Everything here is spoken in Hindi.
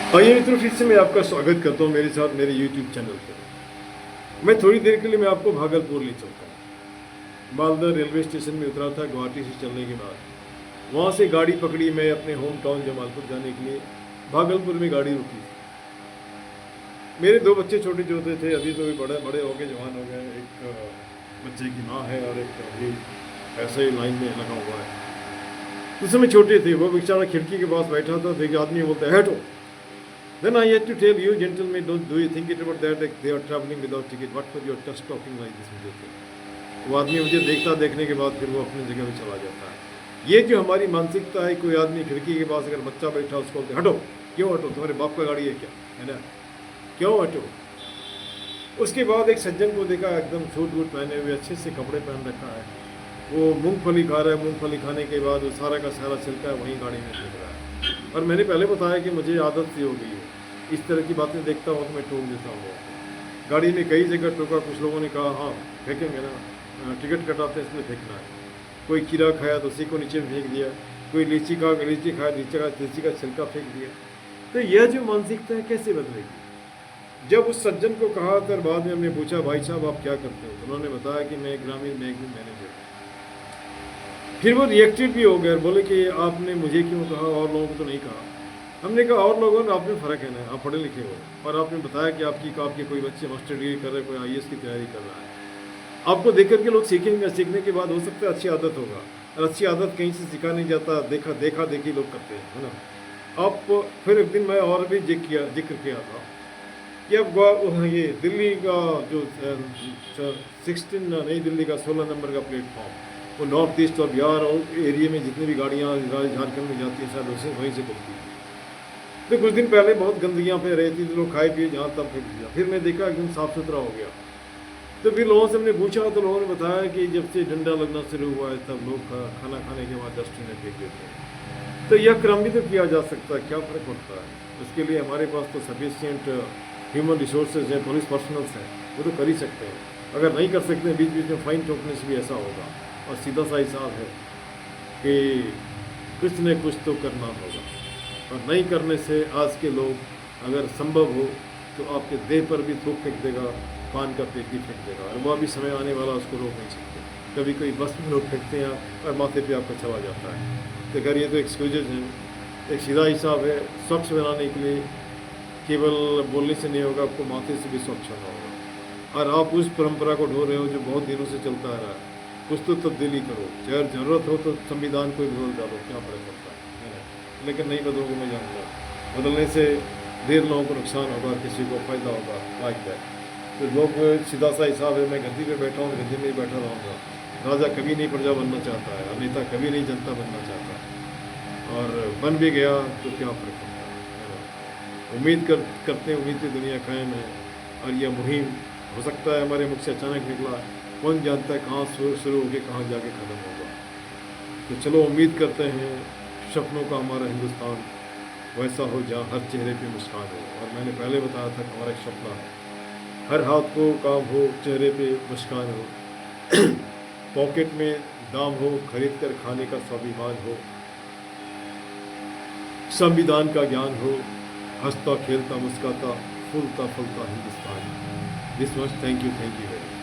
आइए मित्रों, फिर से मैं आपका स्वागत करता हूँ मेरे साथ मेरे YouTube चैनल पर। मैं थोड़ी देर के लिए मैं आपको भागलपुर ले चलता हूँ। मालदा रेलवे स्टेशन में उतरा था गुवाहाटी से चलने के बाद। वहाँ से गाड़ी पकड़ी मैं अपने होम टाउन जमालपुर जाने के लिए। भागलपुर में गाड़ी रुकी। मेरे दो बच्चे छोटे छोटे थे, अभी तो बड़े बड़े हो गए, जवान हो गए। एक बच्चे की माँ है और एक अभी ऐसे ही लाइन में लगा हुआ है। उस समय छोटे थे, वो बेचारा खिड़की के पास बैठा था। तो एक आदमी बोलता है हटो। Then I had to tell you, gentlemen, do you think it about that? Like they are traveling without ticket. What for you are just talking like this? मुझे थे वो आदमी मुझे देखने के बाद फिर वो अपनी जगह पे चला जाता है। ये जो हमारी मानसिकता है, कोई आदमी खिड़की के पास अगर बच्चा बैठा उसको बोलते हटो। क्यों हटो? तुम्हारे बाप का गाड़ी है क्या? है ना? क्यों हटो? उसके बाद एक सज्जन को देखा, एकदम सूट वूट पहने हुए, अच्छे से कपड़े पहन रखा है। वो मूंगफली खा रहा है। मूंगफली खाने के बाद वो सारा का सारा छिलका वहीं गाड़ी में फेंक रहा है। और मैंने पहले बताया कि मुझे आदत सी हो गई है, इस तरह की बातें देखता हूँ तो मैं टोक देता हूँ। गाड़ी में कई जगह टोका। कुछ लोगों ने कहा हाँ फेंकेंगे ना, टिकट कटाते हैं इसलिए फेंकना है। कोई कीड़ा खाया तो उसी को नीचे फेंक दिया। कोई लीची खाया लीची का छिलका फेंक दिया। तो यह जो मानसिकता है कैसे बदलेगी? जब उस सज्जन को कहा तो बाद में हमने पूछा भाई साहब आप क्या करते हो? तो उन्होंने बताया कि मैं ग्रामीण बैंक में मैनेजर हूँ। फिर वो रिएक्टेड भी हो गए और बोले कि आपने मुझे क्यों कहा और लोगों को तो नहीं कहा। हमने कहा और लोगों ने, आप में फ़र्क है ना, आप पढ़े लिखे हो और आपने बताया कि आपके कोई बच्चे मास्टर डिग्री कर रहे हैं, कोई आईएएस की तैयारी कर रहा है। आपको देख करके लोग सीखेंगे। सीखने के बाद हो सकता है अच्छी आदत होगा, और अच्छी आदत कहीं से सीखा नहीं जाता, देखा देखी लोग करते हैं, है ना। आप फिर एक दिन मैं और भी जिक्र किया था कि अब ये दिल्ली का जो 16 नई दिल्ली का 16 नंबर का प्लेटफॉर्म, वो नॉर्थ ईस्ट और बिहार और एरिया में जितनी भी गाड़ियाँ झारखंड में जाती हैं शायद उसे वहीं से खुलती है। तो कुछ दिन पहले बहुत गंदगियाँ पे रहती थी, लोग खाए पिए जहाँ तब फेंक दिया। फिर मैं देखा एकदम साफ़ सुथरा हो गया। तो फिर लोगों से हमने पूछा तो लोगों ने बताया कि जब से डंडा लगना शुरू हुआ है तब लोग खाना खाने के बाद डस्टबिन में फेंक देते हैं। तो यह क्रम भी तो किया जा सकता है, क्या फ़र्क पड़ता है? उसके लिए हमारे पास तो सफिशिएंट ह्यूमन रिसोर्सेज हैं, पुलिस पर्सनल्स हैं, वो तो कर ही सकते हैं। अगर नहीं कर सकते बीच बीच में फाइन ठोकने से भी ऐसा होगा। और सीधा सा हिसाब है कि कुछ न कुछ तो करना होगा, और नहीं करने से आज के लोग अगर संभव हो तो आपके देह पर भी थूक फेंक देगा, पान का पेट भी फेंक देगा, और वह भी समय आने वाला उसको रोक नहीं सकते। कभी कोई बस में लोग फेंकते हैं और माथे पे आपका चला जाता है। तो अगर ये तो एक्सक्यूजेज हैं, एक सीधा हिसाब है। स्वच्छ बनाने के लिए केवल बोलने से नहीं होगा, आपको माथे से भी स्वच्छ होना होगा। और आप उस परंपरा को ढो रहे हो जो बहुत दिनों से चलता आ रहा है, कुछ तो तब्दीली करो। चाहे ज़रूरत हो तो संविधान को बदल डालो, क्या फ़र्क पड़ता है ना। लेकिन नहीं बदलोगे, मैं जानता हूँ बदलने से ढेर लोगों को नुकसान होगा, किसी को फ़ायदा होगा, लाइक दैट। तो लोग सीधा सा हिसाब है, मैं गद्दी पे बैठा हूँ, गद्दी में ही बैठा रहूँगा। राजा कभी नहीं प्रजा बनना चाहता है, और नेता कभी नहीं जनता बनना चाहता है। और बन भी गया तो क्या फ़र्क पड़ता है ना। करते हैं, उम्मीद की दुनिया कायम है। और यह मुहिम हो सकता है हमारे मुख से अचानक निकला, कौन जानता है कहाँ शुरू होकर कहाँ जाके ख़त्म होगा। तो चलो उम्मीद करते हैं सपनों का हमारा हिंदुस्तान वैसा हो जहाँ हर चेहरे पे मुस्कान हो। और मैंने पहले बताया था कि हमारा एक सपना है, हर हाथ को काम हो, चेहरे पे मुस्कान हो, पॉकेट में दाम हो, खरीद कर खाने का स्वाभिमान हो, संविधान का ज्ञान हो, हंसता खेलता मुस्कुराता फूलता फलता Hindustan. This much, thank you very much.